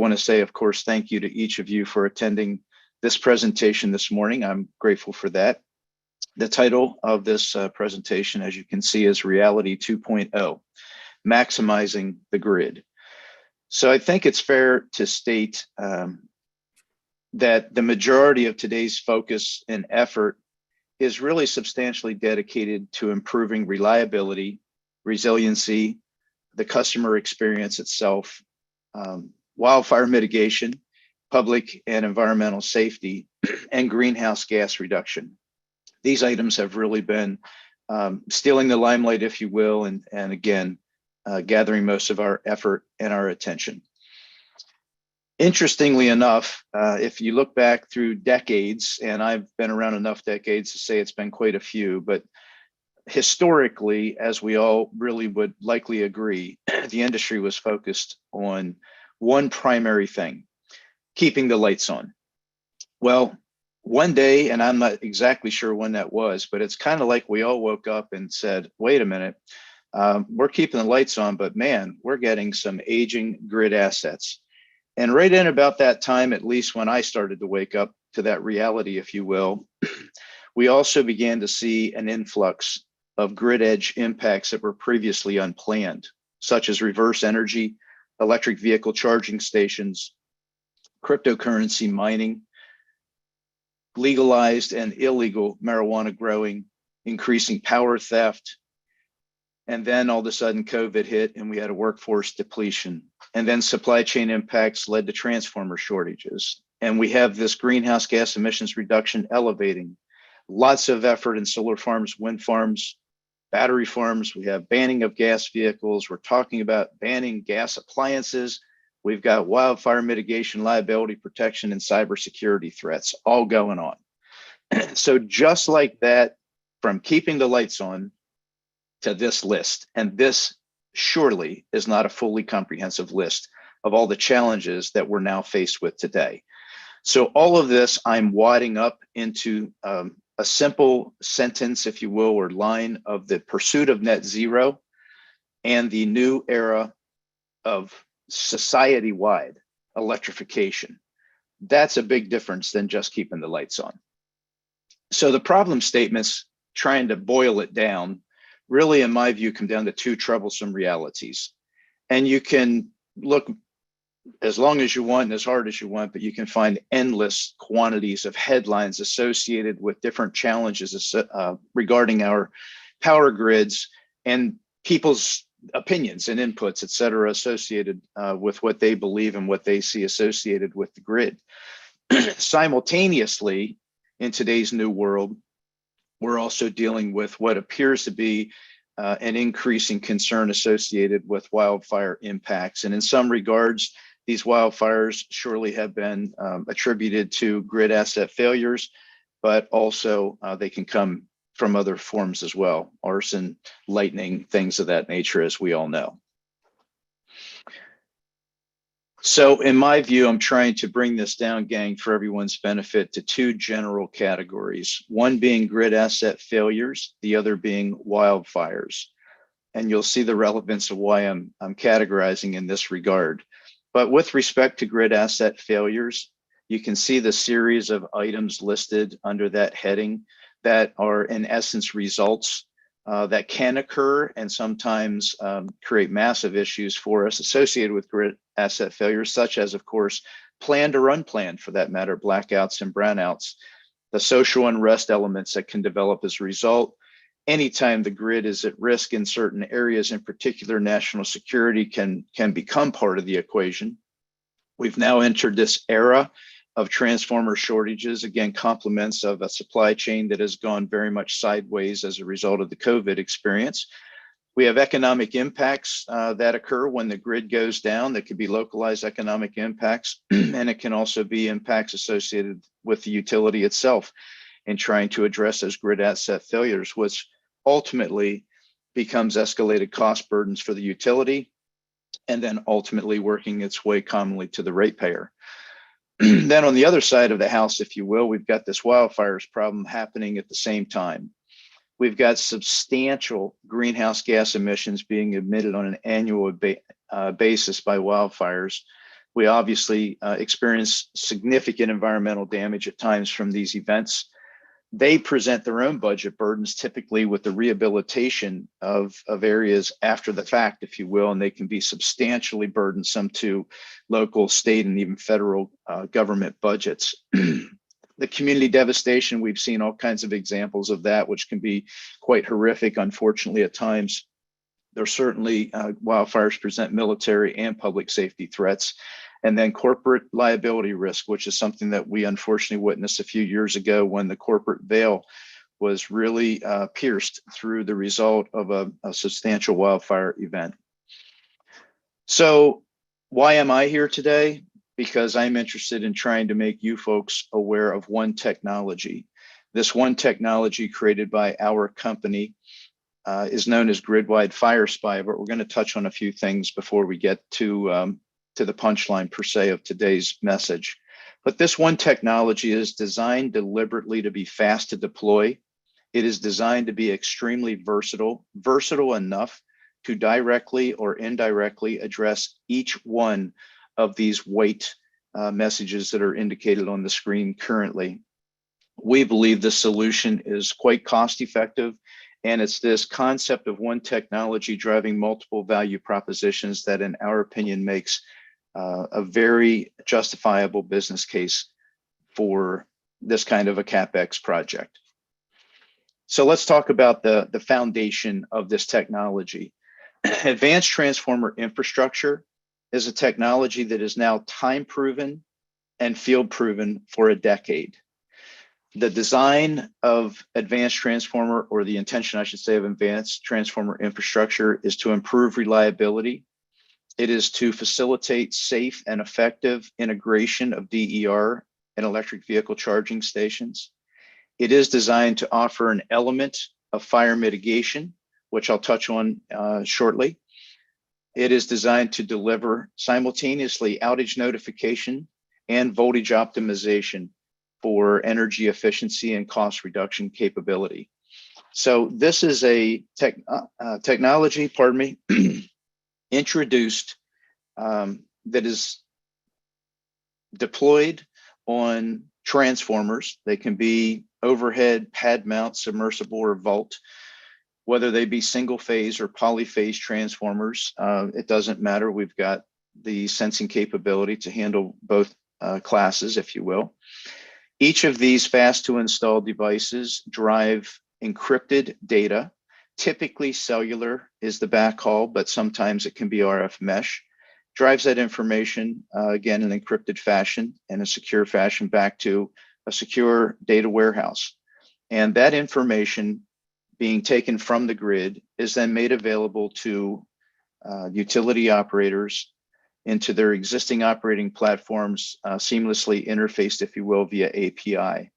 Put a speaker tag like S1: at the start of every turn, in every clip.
S1: want to say, of course, thank you to each of you for attending this presentation this morning. I'm grateful for that. The title of this presentation, as you can see, is Reality 2.0, Maximizing the Grid. So I think it's fair to state that the majority of today's focus and effort is really substantially dedicated to improving reliability, resiliency, the customer experience itself, wildfire mitigation, public and environmental safety, and greenhouse gas reduction. These items have really been stealing the limelight, if you will, and again, gathering most of our effort and our attention. Interestingly enough, if you look back through decades, and I've been around enough decades to say it's been quite a few, but historically, as we all really would likely agree, the industry was focused on one primary thing, keeping the lights on. Well, one day, and I'm not exactly sure when that was, but it's kind of like we all woke up and said, wait a minute, we're keeping the lights on, but man, we're getting some aging grid assets. And right in about that time, at least when I started to wake up to that reality, if you will, we also began to see an influx of grid edge impacts that were previously unplanned, such as reverse energy, electric vehicle charging stations, cryptocurrency mining, legalized and illegal marijuana growing, increasing power theft. And then all of a sudden COVID hit and we had a workforce depletion. And then supply chain impacts led to transformer shortages. And we have this greenhouse gas emissions reduction elevating. Lots of effort in solar farms, wind farms, battery farms. We have banning of gas vehicles. We're talking about banning gas appliances. We've got wildfire mitigation, liability protection, and cybersecurity threats all going on. So just like that, from keeping the lights on to this list, and this surely is not a fully comprehensive list of all the challenges that we're now faced with today. So all of this I'm wadding up into a simple sentence, if you will, or line of the pursuit of net zero and the new era of society-wide electrification. That's a big difference than just keeping the lights on. So the problem statements, trying to boil it down, really, in my view, come down to two troublesome realities. And you can look as long as you want and as hard as you want, but you can find endless quantities of headlines associated with different challenges regarding our power grids and people's opinions and inputs, et cetera, associated with what they believe and what they see associated with the grid. Simultaneously, in today's new world, we're also dealing with what appears to be an increasing concern associated with wildfire impacts. And in some regards, these wildfires surely have been attributed to grid asset failures, but also they can come from other forms as well, arson, lightning, things of that nature, as we all know. So in my view, I'm trying to bring this down, gang, for everyone's benefit to two general categories, one being grid asset failures, the other being wildfires. And you'll see the relevance of why I'm categorizing in this regard. But with respect to grid asset failures, you can see the series of items listed under that heading that are in essence results that can occur and sometimes create massive issues for us associated with grid asset failures, such as, of course, planned or unplanned, for that matter, blackouts and brownouts, the social unrest elements that can develop as a result. Anytime the grid is at risk in certain areas, in particular, national security can become part of the equation. We've now entered this era of transformer shortages, again, complements of a supply chain that has gone very much sideways as a result of the COVID experience. We have economic impacts that occur when the grid goes down. That could be localized economic impacts, and it can also be impacts associated with the utility itself in trying to address those grid asset failures, which ultimately becomes escalated cost burdens for the utility, and then ultimately working its way commonly to the ratepayer. Then on the other side of the house, if you will, we've got this wildfires problem happening at the same time. We've got substantial greenhouse gas emissions being emitted on an annual basis by wildfires We obviously experience significant environmental damage at times from these events. They present their own budget burdens, typically with the rehabilitation of areas after the fact, if you will, and they can be substantially burdensome to local, state, and even federal government budgets. The community devastation, we've seen all kinds of examples of that, which can be quite horrific, unfortunately, at times. There's certainly wildfires present military and public safety threats. And then corporate liability risk, which is something that we unfortunately witnessed a few years ago when the corporate veil was really pierced through the result of a substantial wildfire event. So why am I here today? Because I'm interested in trying to make you folks aware of one technology. This one technology created by our company is known as Grid-Wide Fire Spy, but we're going to touch on a few things before we get to the punchline per se of today's message. But this one technology is designed deliberately to be fast to deploy. It is designed to be extremely versatile enough to directly or indirectly address each one of these white messages that are indicated on the screen currently. We believe this solution is quite cost effective, and it's this concept of one technology driving multiple value propositions that, in our opinion, makes a very justifiable business case for this kind of a CapEx project. So let's talk about the foundation of this technology. Advanced transformer infrastructure is a technology that is now time proven and field proven for a decade. The design of advanced transformer, or the intention, I should say, of advanced transformer infrastructure is to improve reliability. It is to facilitate safe and effective integration of DER and electric vehicle charging stations. It is designed to offer an element of fire mitigation, which I'll touch on shortly. It is designed to deliver simultaneously outage notification and voltage optimization for energy efficiency and cost reduction capability. So this is a technology, introduced that is deployed on transformers. They can be overhead, pad mount, submersible, or vault, whether they be single phase or polyphase transformers. It doesn't matter. We've got the sensing capability to handle both classes, if you will. Each of these fast to install devices drive encrypted data. Typically cellular is the backhaul, but sometimes it can be RF mesh. Drives that information, again, in encrypted fashion and a secure fashion back to a secure data warehouse. And that information being taken from the grid is then made available to utility operators into their existing operating platforms, seamlessly interfaced, if you will, via API.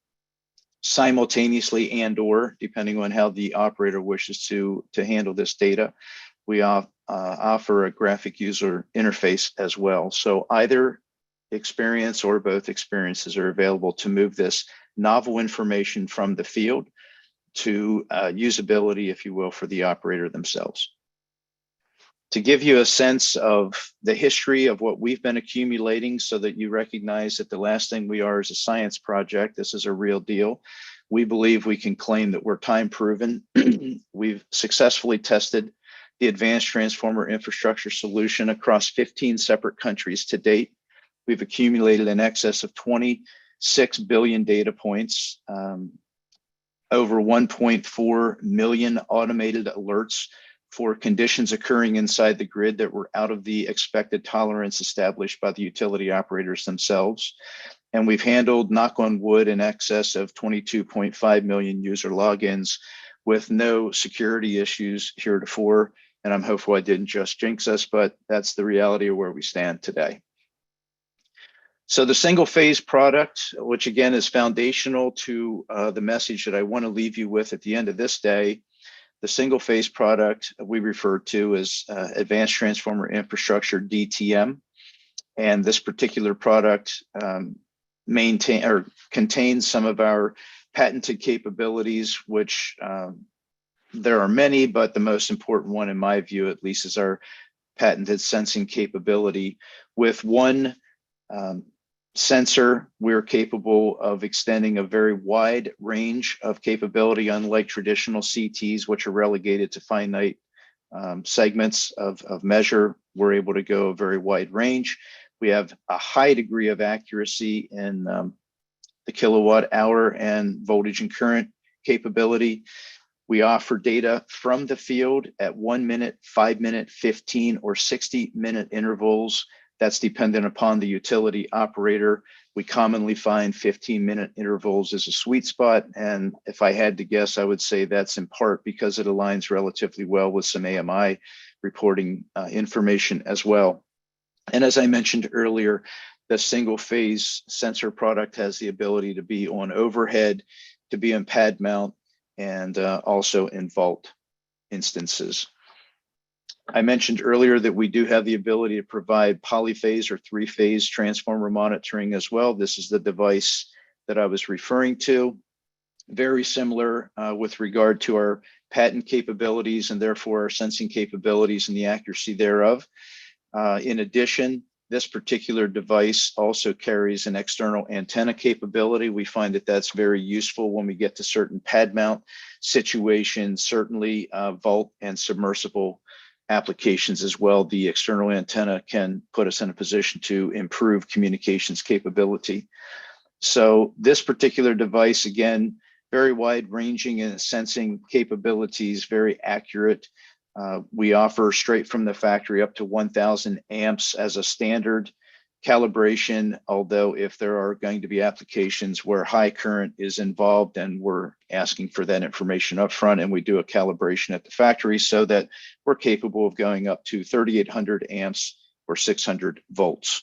S1: Simultaneously, and or depending on how the operator wishes to handle this data, we offer a graphic user interface as well. So either experience or both experiences are available to move this novel information from the field to usability, if you will, for the operator themselves. To give you a sense of the history of what we've been accumulating so that you recognize that the last thing we are is a science project, this is a real deal. We believe we can claim that we're time proven. We've successfully tested the advanced transformer infrastructure solution across 15 separate countries to date. We've accumulated in excess of 26 billion data points, over 1.4 million automated alerts for conditions occurring inside the grid that were out of the expected tolerance established by the utility operators themselves. And we've handled, knock on wood, in excess of 22.5 million user logins with no security issues heretofore. And I'm hopeful I didn't just jinx us, but that's the reality of where we stand today. So the single phase product, which again is foundational to the message that I want to leave you with at the end of this day, the single phase product we refer to as Advanced Transformer Infrastructure, DTM. And this particular product contains some of our patented capabilities, which there are many, but the most important one, in my view, at least, is our patented sensing capability with one sensor, we're capable of extending a very wide range of capability, unlike traditional CTs, which are relegated to finite segments of measure. We're able to go a very wide range. We have a high degree of accuracy in the kilowatt hour and voltage and current capability. We offer data from the field at 1 minute, 5 minute, 15 or 60-minute intervals. That's dependent upon the utility operator. We commonly find 15-minute intervals as a sweet spot. And if I had to guess, I would say that's in part because it aligns relatively well with some AMI reporting information as well. And as I mentioned earlier, the single phase sensor product has the ability to be on overhead, to be in pad mount, and also in vault instances. I mentioned earlier that we do have the ability to provide polyphase or three-phase transformer monitoring as well. This is the device that I was referring to. Very similar with regard to our patent capabilities and therefore our sensing capabilities and the accuracy thereof. In addition, this particular device also carries an external antenna capability. We find that that's very useful when we get to certain pad mount situations, certainly vault and submersible applications as well. The external antenna can put us in a position to improve communications capability. So this particular device, again, very wide ranging in sensing capabilities, very accurate. We offer straight from the factory up to 1,000 amps as a standard calibration, although if there are going to be applications where high current is involved, and we're asking for that information up front, and we do a calibration at the factory so that we're capable of going up to 3,800 amps or 600 volts.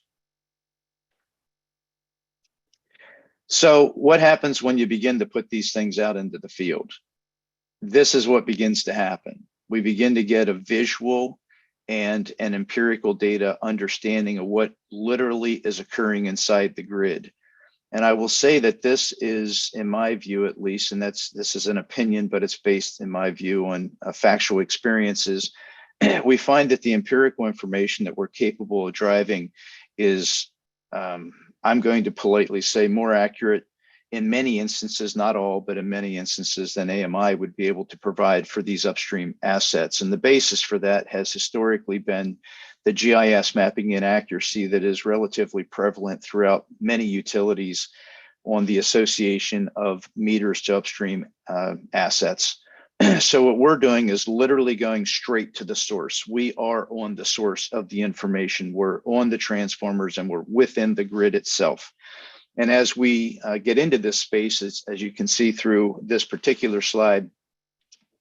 S1: So what happens when you begin to put these things out into the field? This is what begins to happen. We begin to get a visual and an empirical data understanding of what literally is occurring inside the grid. And I will say that this is, in my view at least, and this is an opinion, but it's based in my view on factual experiences. We find that the empirical information that we're capable of driving is, I'm going to politely say, more accurate in many instances, not all, but in many instances than AMI would be able to provide for these upstream assets. And the basis for that has historically been the GIS mapping inaccuracy that is relatively prevalent throughout many utilities on the association of meters to upstream assets. So what we're doing is literally going straight to the source. We are on the source of the information. We're on the transformers and we're within the grid itself. And as we get into this space, as you can see through this particular slide,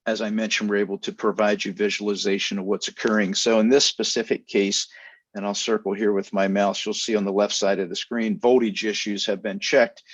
S1: as I mentioned, we're able to provide you visualization of what's occurring. So in this specific case, and I'll circle here with my mouse, you'll see on the left side of the screen, voltage issues have been checked.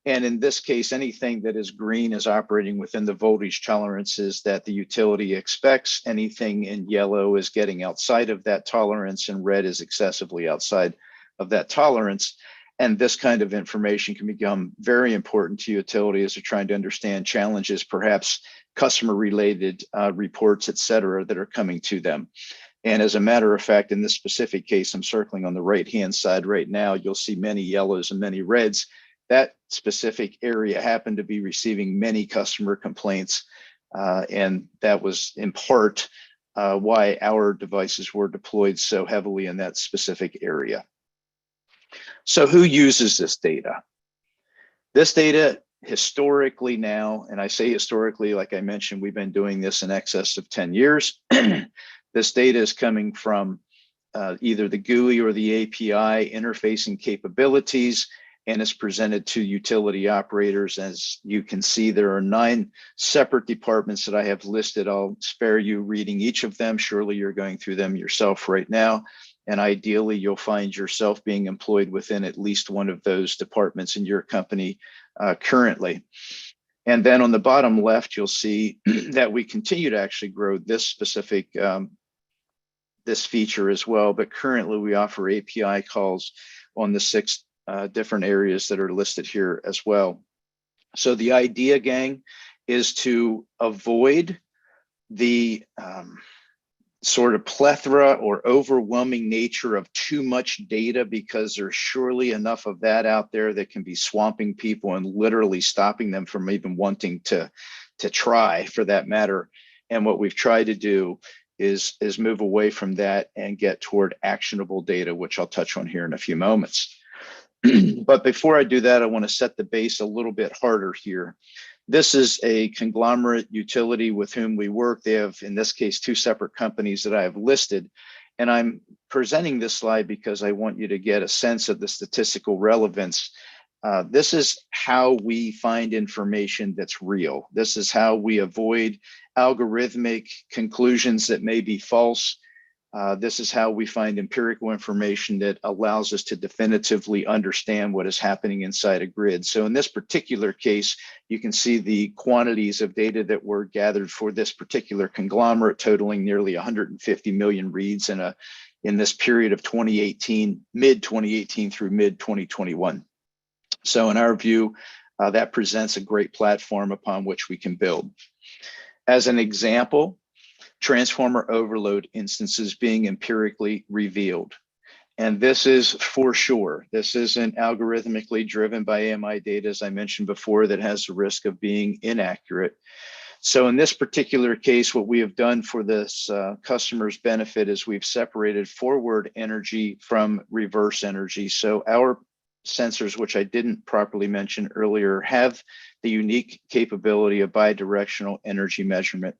S1: And in this case, anything that is green is operating within the voltage tolerances that the utility expects. Anything in yellow is getting outside of that tolerance, and red is excessively outside of that tolerance. And this kind of information can become very important to utility as they're trying to understand challenges, perhaps customer related reports, et cetera, that are coming to them. And as a matter of fact, in this specific case, I'm circling on the right-hand side right now, you'll see many yellows and many reds. That specific area happened to be receiving many customer complaints. And that was in part why our devices were deployed so heavily in that specific area. So who uses this data? This data historically now, and I say historically, like I mentioned, we've been doing this in excess of 10 years. This data is coming from either the GUI or the API interfacing capabilities, and is presented to utility operators. As you can see, there are 9 separate departments that I have listed. I'll spare you reading each of them. Surely you're going through them yourself right now. And ideally, you'll find yourself being employed within at least one of those departments in your company currently. And then on the bottom left, you'll see that we continue to actually grow this specific this feature as well. But currently, we offer API calls on the 6 different areas that are listed here as well. So the idea, gang, is to avoid the sort of plethora or overwhelming nature of too much data, because there's surely enough of that out there that can be swamping people and literally stopping them from even wanting to try, for that matter. And what we've tried to do is move away from that and get toward actionable data, which I'll touch on here in a few moments. But before I do that, I want to set the base a little bit harder here. This is a conglomerate utility with whom we work. They have, in this case, two separate companies that I have listed. And I'm presenting this slide because I want you to get a sense of the statistical relevance. This is how we find information that's real. This is how we avoid algorithmic conclusions that may be false. This is how we find empirical information that allows us to definitively understand what is happening inside a grid. So in this particular case, you can see the quantities of data that were gathered for this particular conglomerate, totaling nearly 150 million reads in this period of 2018, mid 2018 through mid 2021. So in our view, that presents a great platform upon which we can build. As an example, transformer overload instances being empirically revealed. And this is for sure. This isn't algorithmically driven by AMI data, as I mentioned before, that has the risk of being inaccurate. So in this particular case, what we have done for this customer's benefit is we've separated forward energy from reverse energy. So our sensors, which I didn't properly mention earlier, have the unique capability of bidirectional energy measurement.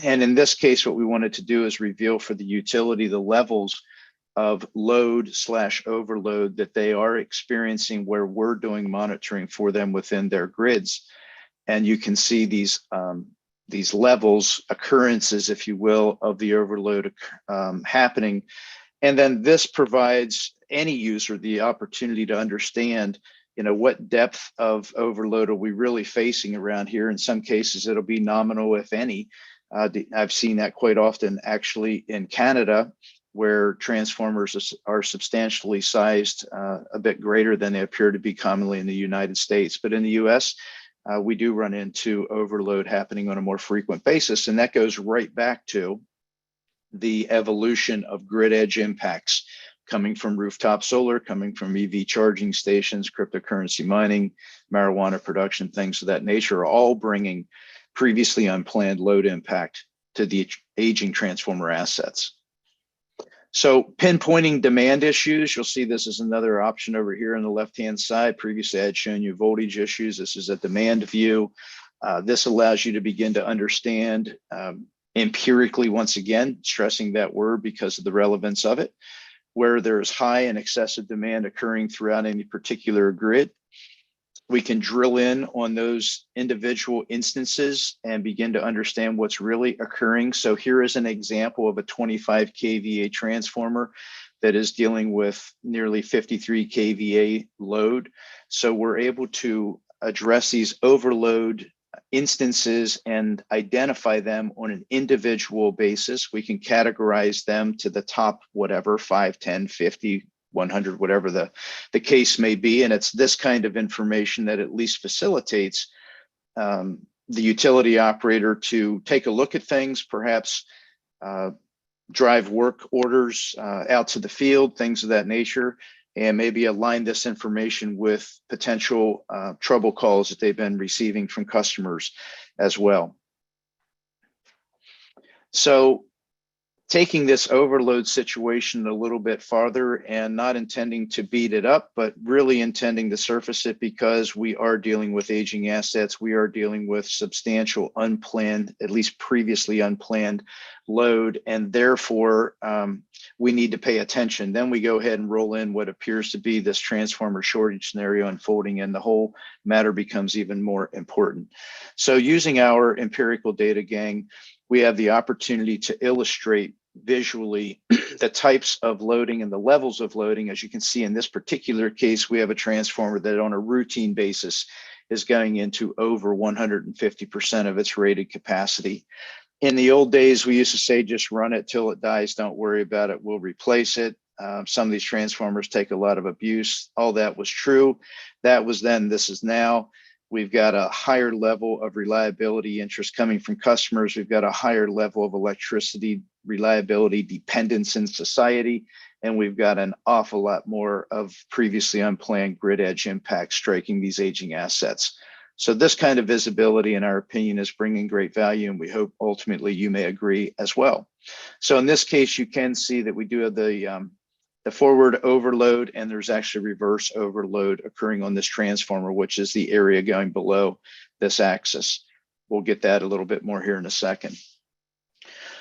S1: And in this case, what we wanted to do is reveal for the utility the levels of load/overload that they are experiencing, where we're doing monitoring for them within their grids. And you can see these levels, occurrences, if you will, of the overload happening. And then this provides any user the opportunity to understand, what depth of overload are we really facing around here. In some cases, it'll be nominal, if any. I've seen that quite often actually in Canada, where transformers are substantially sized, a bit greater than they appear to be commonly in the United States. But in the US, we do run into overload happening on a more frequent basis. And that goes right back to the evolution of grid edge impacts coming from rooftop solar, coming from EV charging stations, cryptocurrency mining, marijuana production, things of that nature, are all bringing previously unplanned load impact to the aging transformer assets. So pinpointing demand issues, you'll see this is another option over here on the left-hand side. Previously, I had shown you voltage issues. This is a demand view. This allows you to begin to understand empirically, once again, stressing that word because of the relevance of it, where there's high and excessive demand occurring throughout any particular grid. We can drill in on those individual instances and begin to understand what's really occurring. So here is an example of a 25 kVA transformer that is dealing with nearly 53 kVA load. So we're able to address these overload instances and identify them on an individual basis. We can categorize them to the top, whatever, 5, 10, 50, 100, whatever the case may be. And it's this kind of information that at least facilitates the utility operator to take a look at things, perhaps drive work orders out to the field, things of that nature, and maybe align this information with potential trouble calls that they've been receiving from customers as well. So taking this overload situation a little bit farther and not intending to beat it up, but really intending to surface it, because we are dealing with aging assets. We are dealing with substantial unplanned, at least previously unplanned load, and therefore we need to pay attention. Then we go ahead and roll in what appears to be this transformer shortage scenario unfolding, and the whole matter becomes even more important. So using our empirical data, gang, we have the opportunity to illustrate visually the types of loading and the levels of loading. As you can see in this particular case, we have a transformer that on a routine basis is going into over 150% of its rated capacity. In the old days, we used to say, just run it till it dies. Don't worry about it. We'll replace it. Some of these transformers take a lot of abuse. All that was true. That was then, this is now. We've got a higher level of reliability interest coming from customers. We've got a higher level of electricity reliability dependence in society, and we've got an awful lot more of previously unplanned grid edge impacts striking these aging assets. So this kind of visibility, in our opinion, is bringing great value, and we hope ultimately you may agree as well. So in this case, you can see that we do have the forward overload, and there's actually reverse overload occurring on this transformer, which is the area going below this axis. We'll get that a little bit more here in a second.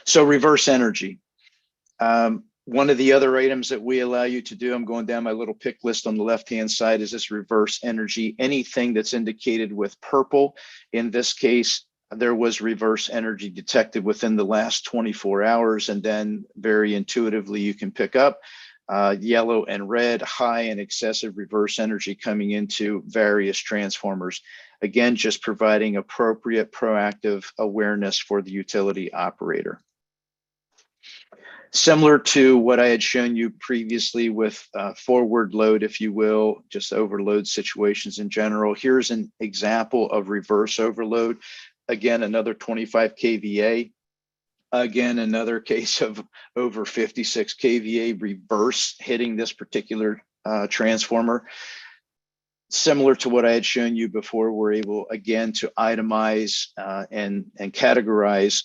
S1: So reverse energy. One of the other items that we allow you to do, I'm going down my little pick list on the left-hand side, is this reverse energy. Anything that's indicated with purple, in this case, there was reverse energy detected within the last 24 hours, and then very intuitively you can pick up yellow and red, high and excessive reverse energy coming into various transformers. Again, just providing appropriate proactive awareness for the utility operator. Similar to what I had shown you previously with forward load, if you will, just overload situations in general. Here's an example of reverse overload. Again, another 25 kVA. Again, another case of over 56 kVA reverse hitting this particular transformer. Similar to what I had shown you before, we're able again to itemize and categorize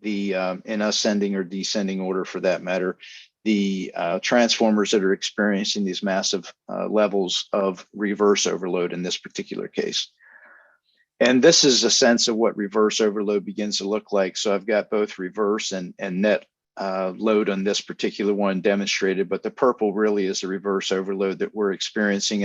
S1: the in ascending or descending order, for that matter, the transformers that are experiencing these massive levels of reverse overload in this particular case. And this is a sense of what reverse overload begins to look like. So I've got both reverse and net load on this particular one demonstrated, but the purple really is the reverse overload that we're experiencing,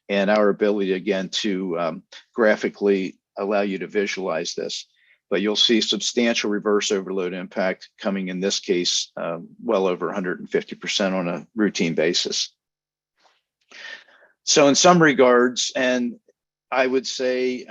S1: and our ability again to graphically allow you to visualize this. But you'll see substantial reverse overload impact coming in this case, well over 150% on a routine basis. So in some regards, and I would say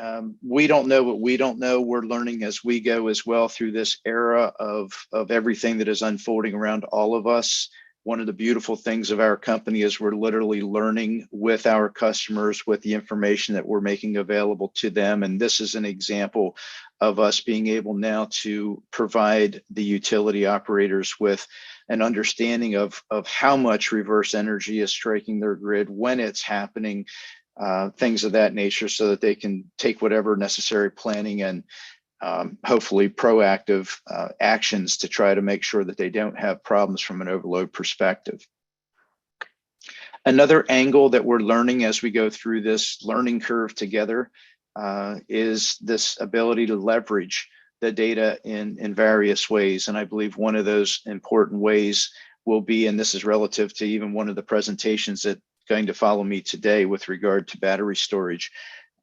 S1: we don't know what we don't know. We're learning as we go as well through this era of everything that is unfolding around all of us. One of the beautiful things of our company is we're literally learning with our customers with the information that we're making available to them. And this is an example of us being able now to provide the utility operators with an understanding of how much reverse energy is striking their grid, when it's happening, things of that nature, so that they can take whatever necessary planning and hopefully proactive actions to try to make sure that they don't have problems from an overload perspective. Another angle that we're learning as we go through this learning curve together is this ability to leverage the data in various ways. And I believe one of those important ways will be, and this is relative to even one of the presentations that's going to follow me today with regard to battery storage.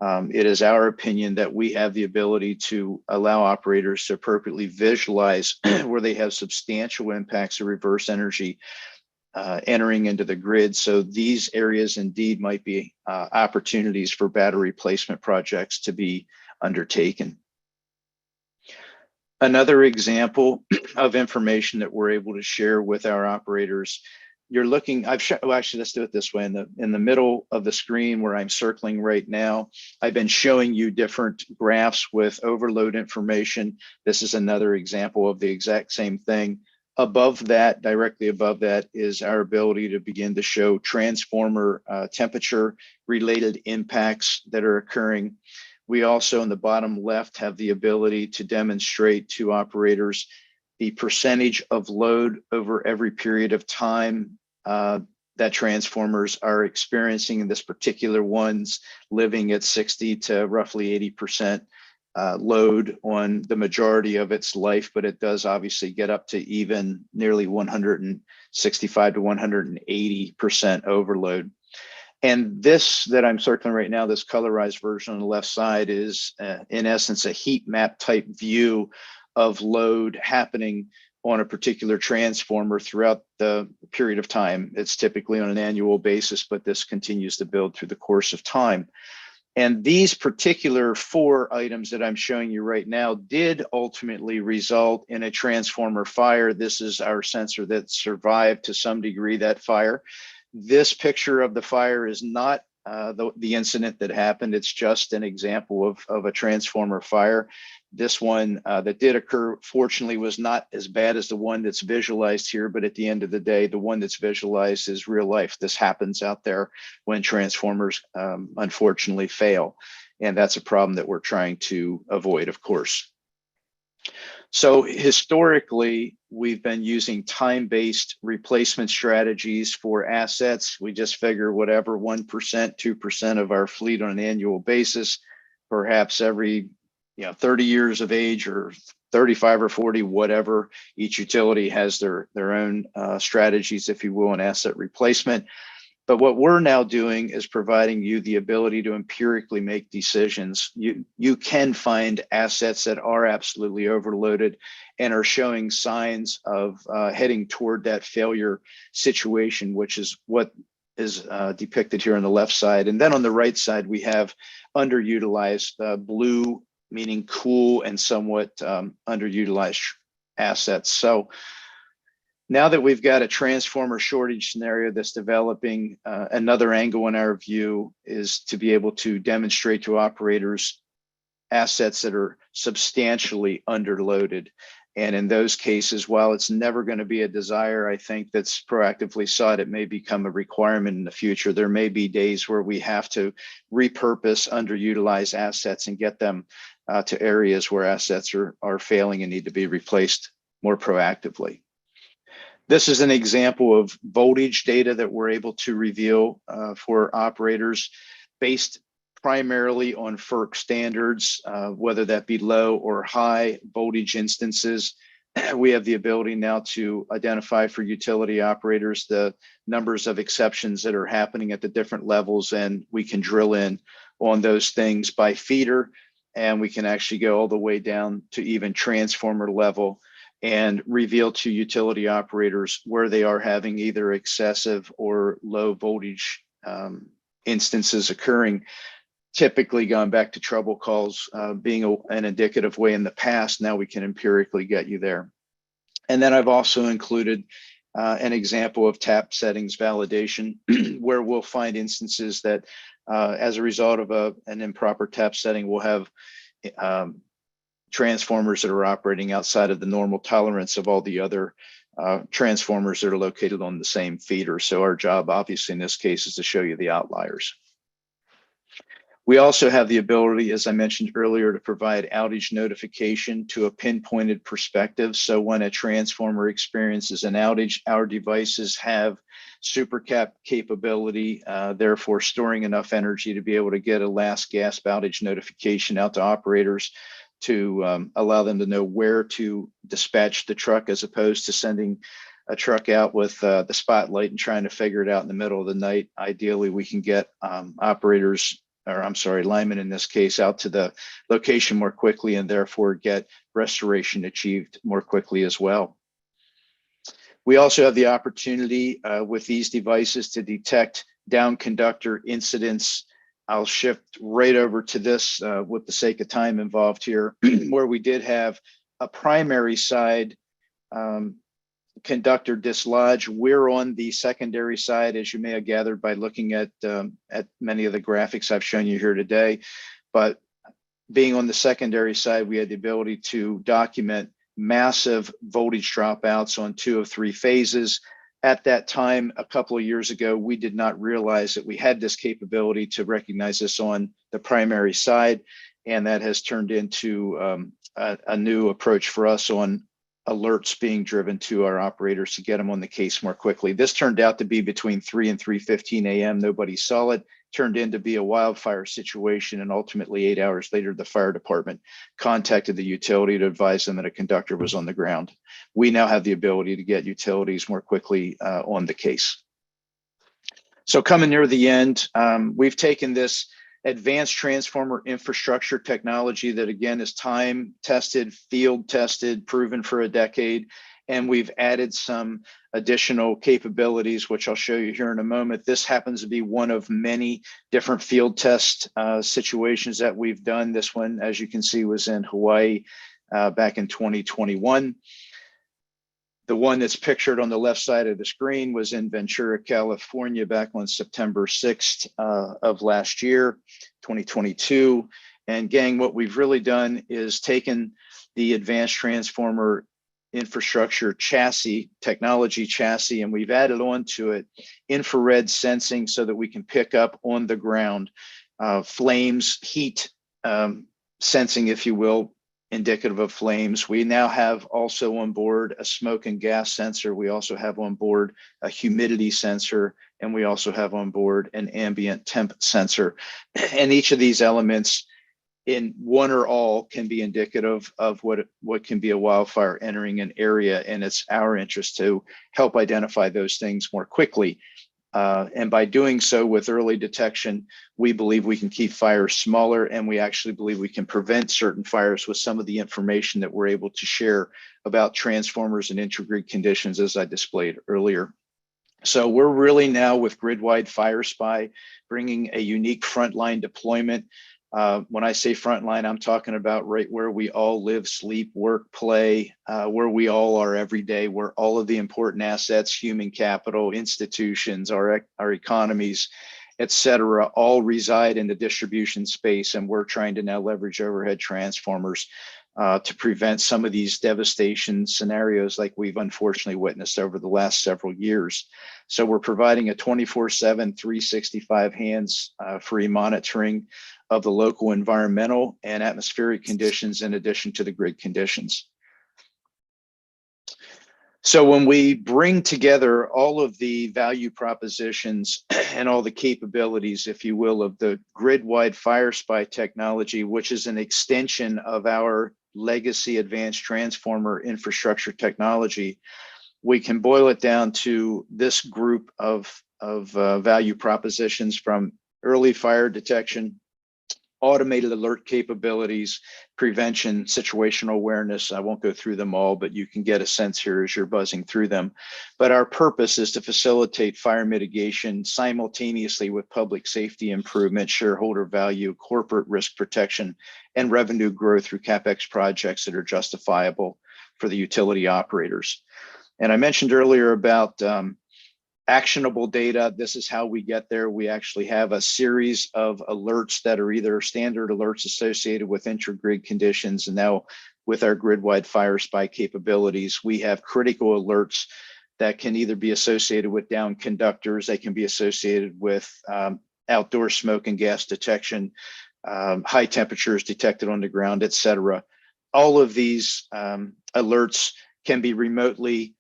S1: It is our opinion that we have the ability to allow operators to appropriately visualize where they have substantial impacts of reverse energy entering into the grid. So these areas indeed might be opportunities for battery replacement projects to be undertaken. Another example of information that we're able to share with our operators, you're looking, well, actually, let's do it this way. In the middle of the screen where I'm circling right now, I've been showing you different graphs with overload information. This is another example of the exact same thing. Above that, directly above that, is our ability to begin to show transformer temperature related impacts that are occurring. We also, in the bottom left, have the ability to demonstrate to operators the percentage of load over every period of time that transformers are experiencing, in this particular one's living at 60 to roughly 80% load on the majority of its life, but it does obviously get up to even nearly 165 to 180% overload. And this that I'm circling right now, this colorized version on the left side, is in essence a heat map type view of load happening on a particular transformer throughout the period of time. It's typically on an annual basis, but this continues to build through the course of time. And these particular 4 items that I'm showing you right now did ultimately result in a transformer fire. This is our sensor that survived to some degree that fire. This picture of the fire is not the incident that happened. It's just an example of a transformer fire. This one that did occur, fortunately, was not as bad as the one that's visualized here, but at the end of the day, the one that's visualized is real life. This happens out there when transformers unfortunately fail. And that's a problem that we're trying to avoid, of course. So historically, we've been using time-based replacement strategies for assets. We just figure whatever 1%, 2% of our fleet on an annual basis, perhaps every 30 years of age or 35 or 40, whatever. Each utility has their own strategies, if you will, in asset replacement. But what we're now doing is providing you the ability to empirically make decisions. You can find assets that are absolutely overloaded and are showing signs of heading toward that failure situation, which is what is depicted here on the left side. And then on the right side, we have underutilized blue, meaning cool and somewhat underutilized assets. So now that we've got a transformer shortage scenario that's developing, another angle in our view is to be able to demonstrate to operators assets that are substantially underloaded. And in those cases, while it's never going to be a desire, I think that's proactively sought, it may become a requirement in the future. There may be days where we have to repurpose underutilized assets and get them to areas where assets are failing and need to be replaced more proactively. This is an example of voltage data that we're able to reveal for operators based primarily on FERC standards, whether that be low or high voltage instances. We have the ability now to identify for utility operators the numbers of exceptions that are happening at the different levels, and we can drill in on those things by feeder, and we can actually go all the way down to even transformer level and reveal to utility operators where they are having either excessive or low voltage instances occurring. Typically, going back to trouble calls being an indicative way in the past, now we can empirically get you there. And then I've also included an example of tap settings validation, where we'll find instances that as a result of an improper tap setting, we'll have transformers that are operating outside of the normal tolerance of all the other transformers that are located on the same feeder. So our job, obviously, in this case, is to show you the outliers. We also have the ability, as I mentioned earlier, to provide outage notification to a pinpointed perspective. So when a transformer experiences an outage, our devices have supercap capability, therefore storing enough energy to be able to get a last gasp outage notification out to operators to allow them to know where to dispatch the truck, as opposed to sending a truck out with the spotlight and trying to figure it out in the middle of the night. Ideally, we can get linemen in this case, out to the location more quickly and therefore get restoration achieved more quickly as well. We also have the opportunity with these devices to detect down conductor incidents. I'll shift right over to this with the sake of time involved here, where we did have a primary side conductor dislodge. We're on the secondary side, as you may have gathered by looking at many of the graphics I've shown you here today. But being on the secondary side, we had the ability to document massive voltage dropouts on 2 of 3 phases. At that time, a couple of years ago, we did not realize that we had this capability to recognize this on the primary side, and that has turned into a new approach for us on alerts being driven to our operators to get them on the case more quickly. This turned out to be between 3 and 3:15 a.m. Nobody saw it. Turned into be a wildfire situation, and ultimately 8 hours later, the fire department contacted the utility to advise them that a conductor was on the ground. We now have the ability to get utilities more quickly on the case. So coming near the end, we've taken this advanced transformer infrastructure technology that, again, is time tested, field tested, proven for a decade. And we've added some additional capabilities, which I'll show you here in a moment. This happens to be one of many different field test situations that we've done. This one, as you can see, was in Hawaii back in 2021. The one that's pictured on the left side of the screen was in Ventura, California, back on September 6th of last year, 2022. And gang, what we've really done is taken the advanced transformer infrastructure chassis, technology chassis, and we've added on to it infrared sensing so that we can pick up on the ground flames, heat sensing, if you will, indicative of flames. We now have also on board a smoke and gas sensor. We also have on board a humidity sensor, and we also have on board an ambient temp sensor. And each of these elements, in one or all, can be indicative of what can be a wildfire entering an area, and it's our interest to help identify those things more quickly. And by doing so with early detection, we believe we can keep fires smaller, and we actually believe we can prevent certain fires with some of the information that we're able to share about transformers and intragrid conditions, as I displayed earlier. So we're really now with grid-wide Fire Spy bringing a unique frontline deployment. When I say frontline, I'm talking about right where we all live, sleep, work, play, where we all are every day, where all of the important assets, human capital, institutions, our economies, et cetera, all reside in the distribution space. And we're trying to now leverage overhead transformers to prevent some of these devastation scenarios like we've unfortunately witnessed over the last several years. So we're providing a 24/7, 365 hands-free monitoring of the local environmental and atmospheric conditions in addition to the grid conditions. So when we bring together all of the value propositions and all the capabilities, if you will, of the grid-wide Fire Spy technology, which is an extension of our legacy advanced transformer infrastructure technology, we can boil it down to this group of value propositions, from early fire detection, automated alert capabilities, prevention, situational awareness. I won't go through them all, but you can get a sense here as you're buzzing through them. But our purpose is to facilitate fire mitigation simultaneously with public safety improvement, shareholder value, corporate risk protection, and revenue growth through CapEx projects that are justifiable for the utility operators. And I mentioned earlier about actionable data. This is how we get there. We actually have a series of alerts that are either standard alerts associated with intragrid conditions, and now with our grid-wide Fire Spy capabilities, we have critical alerts that can either be associated with down conductors, they can be associated with outdoor smoke and gas detection, high temperatures detected on the ground, et cetera. All of these alerts can be remotely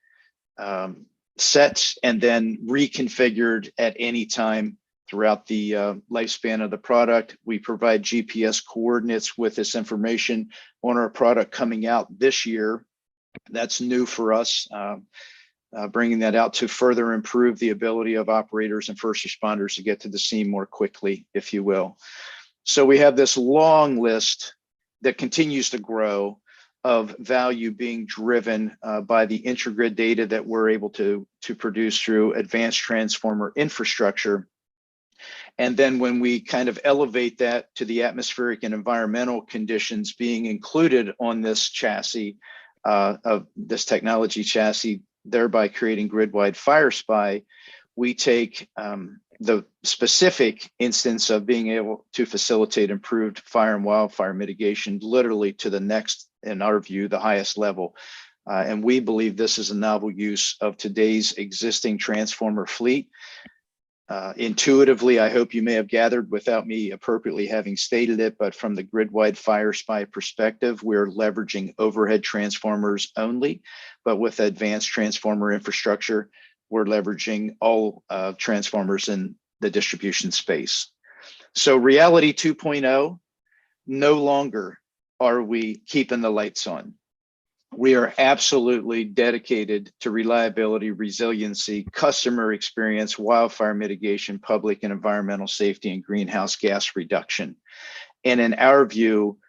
S1: set and then reconfigured at any time throughout the lifespan of the product. We provide GPS coordinates with this information on our product coming out this year. That's new for us, bringing that out to further improve the ability of operators and first responders to get to the scene more quickly, if you will. So we have this long list that continues to grow of value being driven by the intragrid data that we're able to produce through advanced transformer infrastructure. And then when we kind of elevate that to the atmospheric and environmental conditions being included on this chassis, of this technology chassis, thereby creating grid-wide Fire Spy, we take the specific instance of being able to facilitate improved fire and wildfire mitigation literally to the next, in our view, the highest level. And we believe this is a novel use of today's existing transformer fleet. Intuitively, I hope you may have gathered without me appropriately having stated it, but from the grid-wide Fire Spy perspective, we're leveraging overhead transformers only, but with advanced transformer infrastructure, we're leveraging all transformers in the distribution space. So reality 2.0, no longer are we keeping the lights on. We are absolutely dedicated to reliability, resiliency, customer experience, wildfire mitigation, public and environmental safety, and greenhouse gas reduction. And in our view,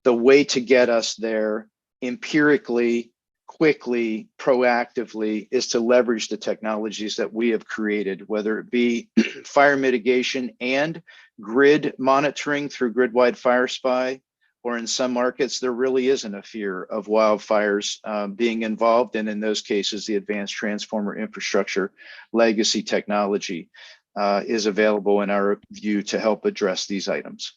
S1: the way to get us there empirically, quickly, proactively, is to leverage the technologies that we have created, whether it be fire mitigation and grid monitoring through grid-wide Fire Spy, or in some markets, there really isn't a fear of wildfires being involved. And in those cases, the advanced transformer infrastructure legacy technology is available in our view to help address these items.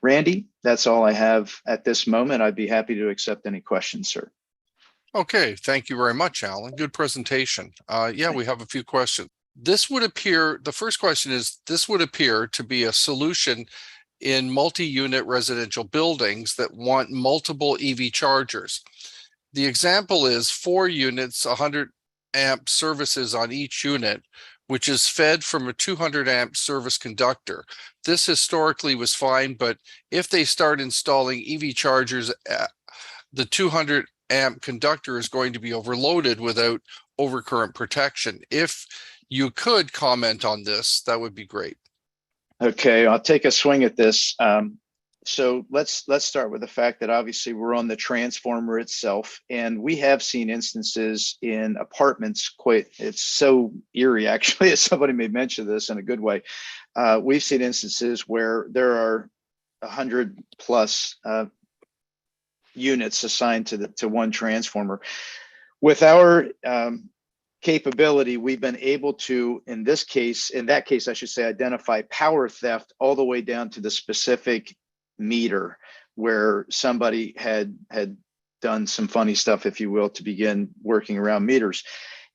S1: Randy, that's all I have at this moment. I'd be happy to accept any questions, sir.
S2: Okay, thank you very much, Alan. Good presentation. Yeah, we have a few questions. This would appear, the first question is, this would appear to be a solution in multi-unit residential buildings that want multiple EV chargers. The example is 4 units, 100 amp services on each unit, which is fed from a 200 amp service conductor. This historically was fine, but if they start installing EV chargers, the 200 amp conductor is going to be overloaded without overcurrent protection. If you could comment on this, that would be great.
S1: Okay, I'll take a swing at this. So let's start with the fact that obviously we're on the transformer itself, and we have seen instances in apartments. It's so eerie, actually, as somebody may mention this in a good way. We've seen instances where there are 100 plus units assigned to one transformer. With our capability, we've been able to, in that case, I should say, identify power theft all the way down to the specific meter where somebody had done some funny stuff, if you will, to begin working around meters.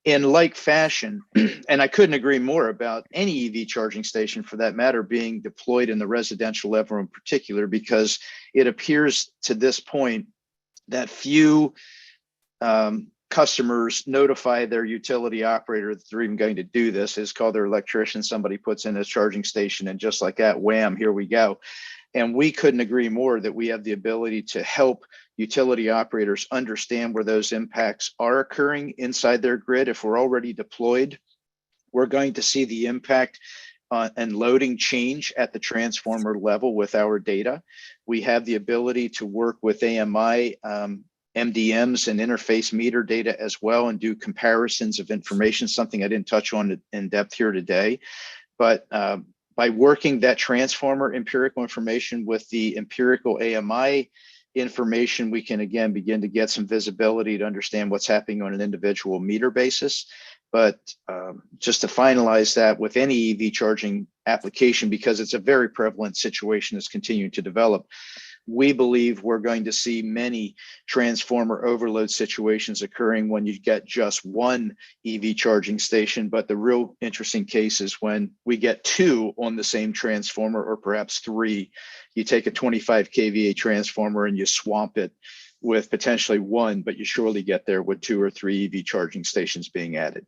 S1: In like fashion, and I couldn't agree more about any EV charging station for that matter being deployed in the residential level in particular, because it appears to this point that few customers notify their utility operator that they're even going to do this. Is called their electrician. Somebody puts in a charging station, and just like that, wham, here we go. And we couldn't agree more that we have the ability to help utility operators understand where those impacts are occurring inside their grid. If we're already deployed, we're going to see the impact and loading change at the transformer level with our data. We have the ability to work with AMI, MDMs and interface meter data as well, and do comparisons of information, something I didn't touch on in depth here today. But by working that transformer empirical information with the empirical AMI information, we can again begin to get some visibility to understand what's happening on an individual meter basis. But just to finalize that, with any EV charging application, because it's a very prevalent situation that's continuing to develop, we believe we're going to see many transformer overload situations occurring when you get just one EV charging station. But the real interesting case is when we get 2 on the same transformer, or perhaps 3. You take a 25 kVA transformer and you swamp it with potentially 1, but you surely get there with 2 or 3 EV charging stations being added.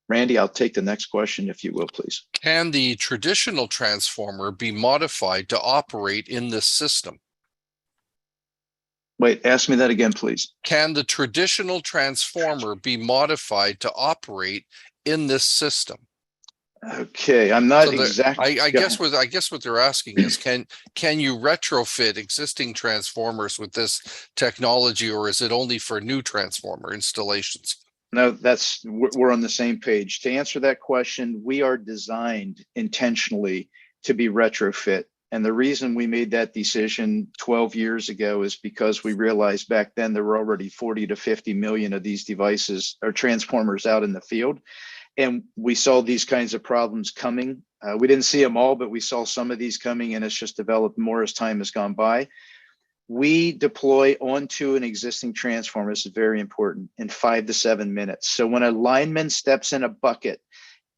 S1: Randy, I'll take the next question, if you will, please.
S2: Can the traditional transformer be modified to operate in this system?
S1: Wait, ask me that again, please.
S2: Can the traditional transformer be modified to operate in this system?
S1: Okay, I'm not exactly.
S2: I guess what they're asking is, can you retrofit existing transformers with this technology, or is it only for new transformer installations?
S1: No, we're on the same page. To answer that question, we are designed intentionally to be retrofit. And the reason we made that decision 12 years ago is because we realized back then there were already 40 to 50 million of these devices or transformers out in the field. And we saw these kinds of problems coming. We didn't see them all, but we saw some of these coming, and it's just developed more as time has gone by. We deploy onto an existing transformer, this is very important, in 5 to 7 minutes. So when a lineman steps in a bucket,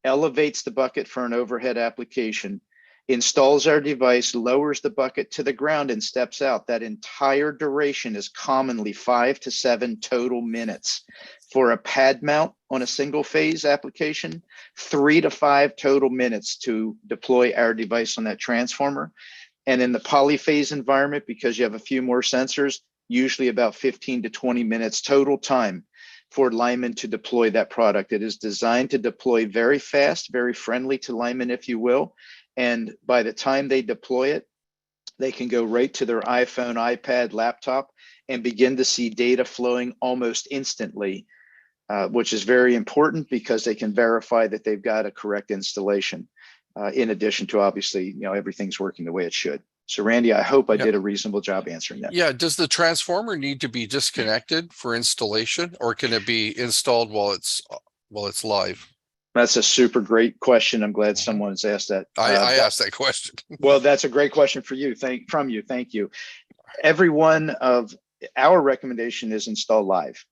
S1: elevates the bucket for an overhead application, installs our device, lowers the bucket to the ground, and steps out, that entire duration is commonly 5 to 7 total minutes. For a pad mount on a single phase application, 3 to 5 total minutes to deploy our device on that transformer. And in the polyphase environment, because you have a few more sensors, usually about 15 to 20 minutes total time for linemen to deploy that product. It is designed to deploy very fast, very friendly to linemen, if you will. And by the time they deploy it, they can go right to their iPhone, iPad, laptop, and begin to see data flowing almost instantly, which is very important because they can verify that they've got a correct installation. In addition to obviously, everything's working the way it should. So Randy, I hope I
S2: Yeah.
S1: did a reasonable job answering that.
S2: Yeah, does the transformer need to be disconnected for installation, or can it be installed while it's live?
S1: That's a super great question. I'm glad someone has asked that.
S2: I asked that question.
S1: Well, that's a great question for you. Thank you. Every one of our recommendation is install live.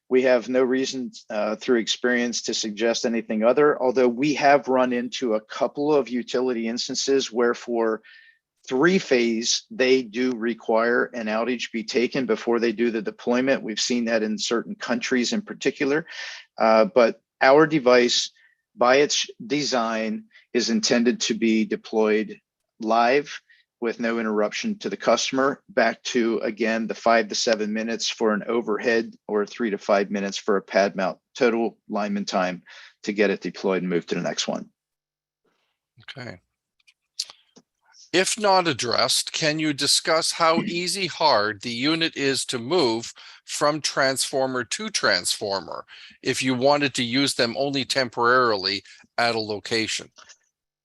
S1: We have no reason through experience to suggest anything other, although we have run into a couple of utility instances where for three-phase, they do require an outage be taken before they do the deployment. We've seen that in certain countries in particular, but our device, by its design, is intended to be deployed live with no interruption to the customer, back to, again, the 5 to 7 minutes for an overhead or 3 to 5 minutes for a pad mount, total lineman time to get it deployed and move to the next one.
S2: Okay. If not addressed, can you discuss how easy, hard the unit is to move from transformer to transformer if you wanted to use them only temporarily at a location?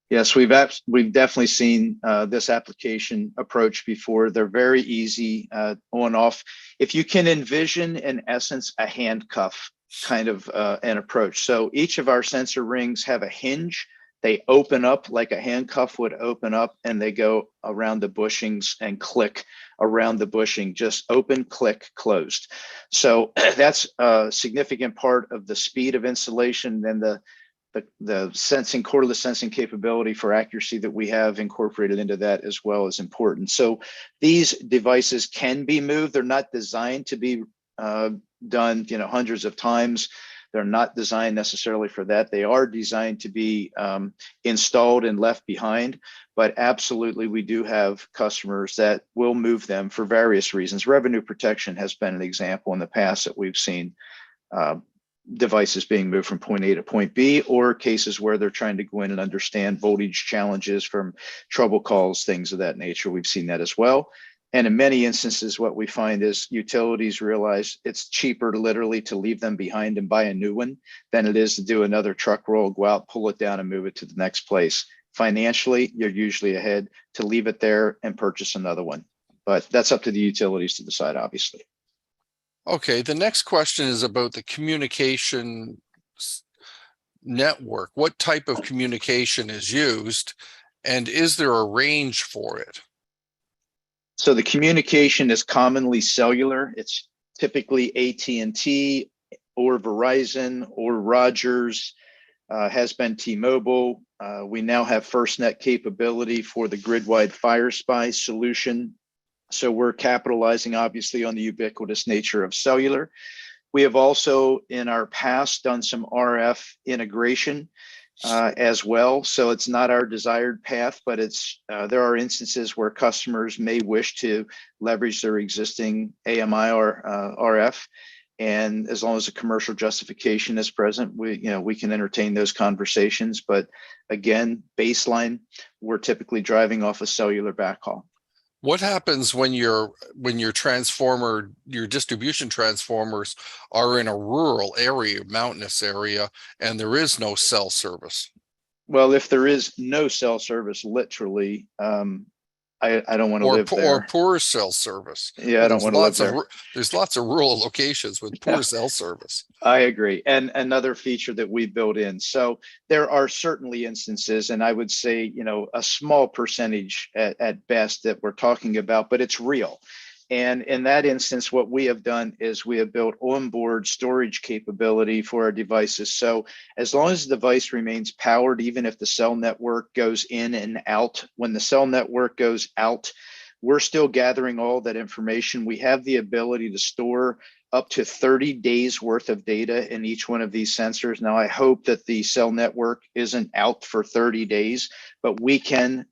S1: Yes, we've definitely seen this application approach before. They're very easy on off. If you can envision, in essence, a handcuff kind of an approach. So each of our sensor rings have a hinge. They open up like a handcuff would open up, and they go around the bushings and click around the bushing, just open, click, closed. So that's a significant part of the speed of installation and the sensing, cordless sensing capability for accuracy that we have incorporated into that as well is important. So these devices can be moved. They're not designed to be done, hundreds of times. They're not designed necessarily for that. They are designed to be installed and left behind, but absolutely we do have customers that will move them for various reasons. Revenue protection has been an example in the past that we've seen devices being moved from point A to point B, or cases where they're trying to go in and understand voltage challenges from trouble calls, things of that nature. We've seen that as well. And in many instances, what we find is utilities realize it's cheaper literally to leave them behind and buy a new one than it is to do another truck roll, go out, pull it down and move it to the next place. Financially, you're usually ahead to leave it there and purchase another one. But that's up to the utilities to decide, obviously.
S2: Okay, the next question is about the communication network. What type of communication is used, and is there a range for it?
S1: So the communication is commonly cellular. It's typically AT&T or Verizon or Rogers, has been T-Mobile. We now have FirstNet capability for the grid-wide fire spy solution. So we're capitalizing obviously on the ubiquitous nature of cellular. We have also in our past done some RF integration as well. So it's not our desired path, but it's there are instances where customers may wish to leverage their existing AMI or RF. And as long as a commercial justification is present, we can entertain those conversations. But again, baseline, we're typically driving off a cellular backhaul.
S2: What happens when your distribution transformers are in a rural area, mountainous area, and there is no cell service?
S1: Well, if there is no cell service, literally, I don't want to live there.
S2: Or poor cell service.
S1: Yeah, I don't want to live there.
S2: There's lots of rural locations with poor cell service.
S1: I agree. And another feature that we built in. So there are certainly instances, and I would say, a small percentage at best that we're talking about, but it's real. And in that instance, what we have done is we have built onboard storage capability for our devices. So as long as the device remains powered, even if the cell network goes in and out, when the cell network goes out, we're still gathering all that information. We have the ability to store up to 30 days worth of data in each one of these sensors. Now, I hope that the cell network isn't out for 30 days, but we can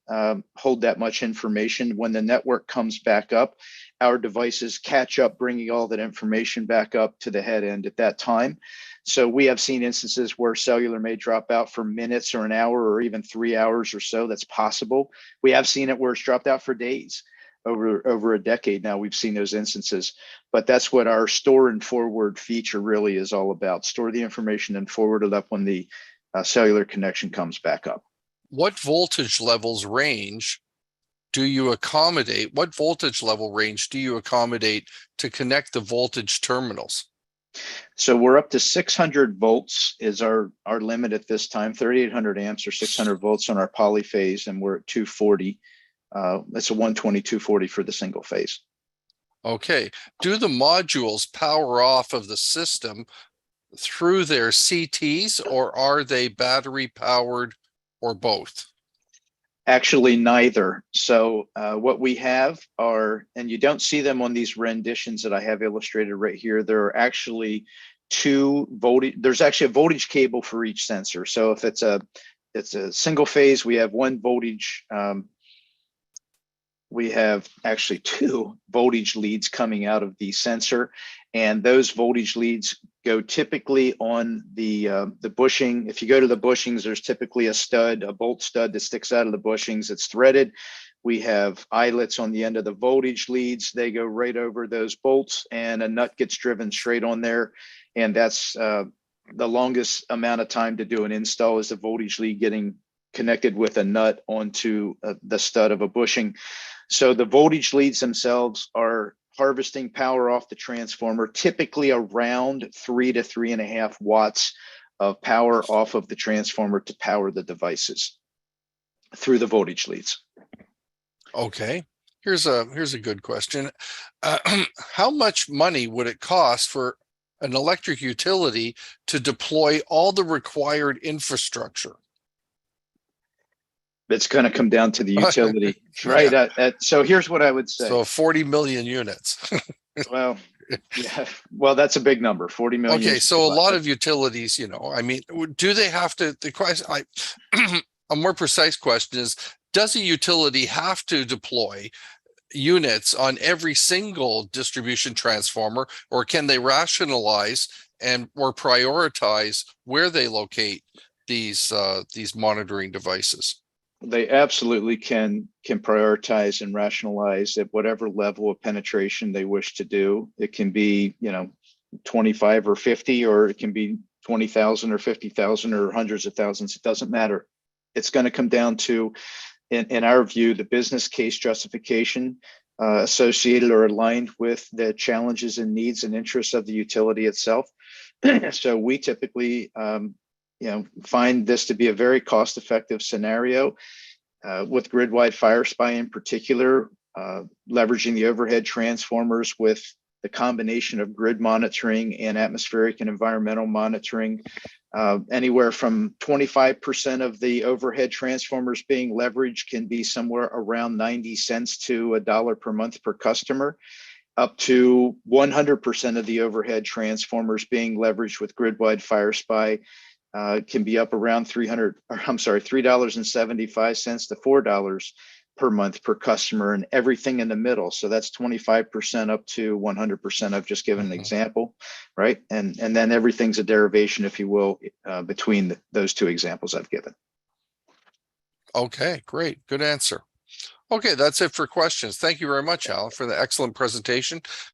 S1: hold that much information. When the network comes back up, our devices catch up, bringing all that information back up to the head end at that time. So we have seen instances where cellular may drop out for minutes or an hour or even 3 hours or so. That's possible. We have seen it where it's dropped out for days. Over a decade now, we've seen those instances, but that's what our store and forward feature really is all about. Store the information and forward it up when the cellular connection comes back up.
S2: What voltage levels range do you accommodate? What voltage level range do you accommodate to connect the voltage terminals?
S1: So we're up to 600 volts is our limit at this time, 3,800 amps or 600 volts on our polyphase, and we're at 240. That's a 120, 240 for the single phase.
S2: Okay. Do the modules power off of the system through their CTs, or are they battery powered, or both?
S1: Actually, neither. So what we have are, and you don't see them on these renditions that I have illustrated right here, there are actually there's actually a voltage cable for each sensor. So if it's a single phase, we have one voltage, we have actually two voltage leads coming out of the sensor, and those voltage leads go typically on the bushing. If you go to the bushings, there's typically a bolt stud that sticks out of the bushings. It's threaded. We have eyelets on the end of the voltage leads. They go right over those bolts, and a nut gets driven straight on there. And that's the longest amount of time to do an install is the voltage lead getting connected with a nut onto the stud of a bushing. So the voltage leads themselves are harvesting power off the transformer, typically around 3 to 3.5 watts of power off of the transformer to power the devices through the voltage leads.
S2: Okay. Here's a good question. How much money would it cost for an electric utility to deploy all the required infrastructure?
S1: It's going to come down to the utility, right?
S2: Yeah.
S1: So here's what I would say.
S2: So 40 million units.
S1: Well, yeah, well, that's a big number, 40 million.
S2: Okay, so a lot of utilities, I mean, do they have to, the question, a more precise question is, does a utility have to deploy units on every single distribution transformer, or can they rationalize or prioritize where they locate these monitoring devices?
S1: They absolutely can prioritize and rationalize at whatever level of penetration they wish to do. It can be, 25 or 50, or it can be 20,000 or 50,000 or hundreds of thousands. It doesn't matter. It's going to come down to, in our view, the business case justification associated or aligned with the challenges and needs and interests of the utility itself. So we typically find this to be a very cost-effective scenario with grid-wide fire spy in particular, leveraging the overhead transformers with the combination of grid monitoring and atmospheric and environmental monitoring. Anywhere from 25% of the overhead transformers being leveraged can be somewhere around 90 cents to $1 per month per customer, up to 100% of the overhead transformers being leveraged with grid-wide fire spy can be up around $3.75 to $4 per month per customer, and everything in the middle. So that's 25% up to 100%. I've just given an example, right? And then everything's a derivation, if you will, between those two examples I've given.
S2: Okay, great. Good answer. Okay, that's it for questions. Thank you very much, Alan, for the excellent presentation.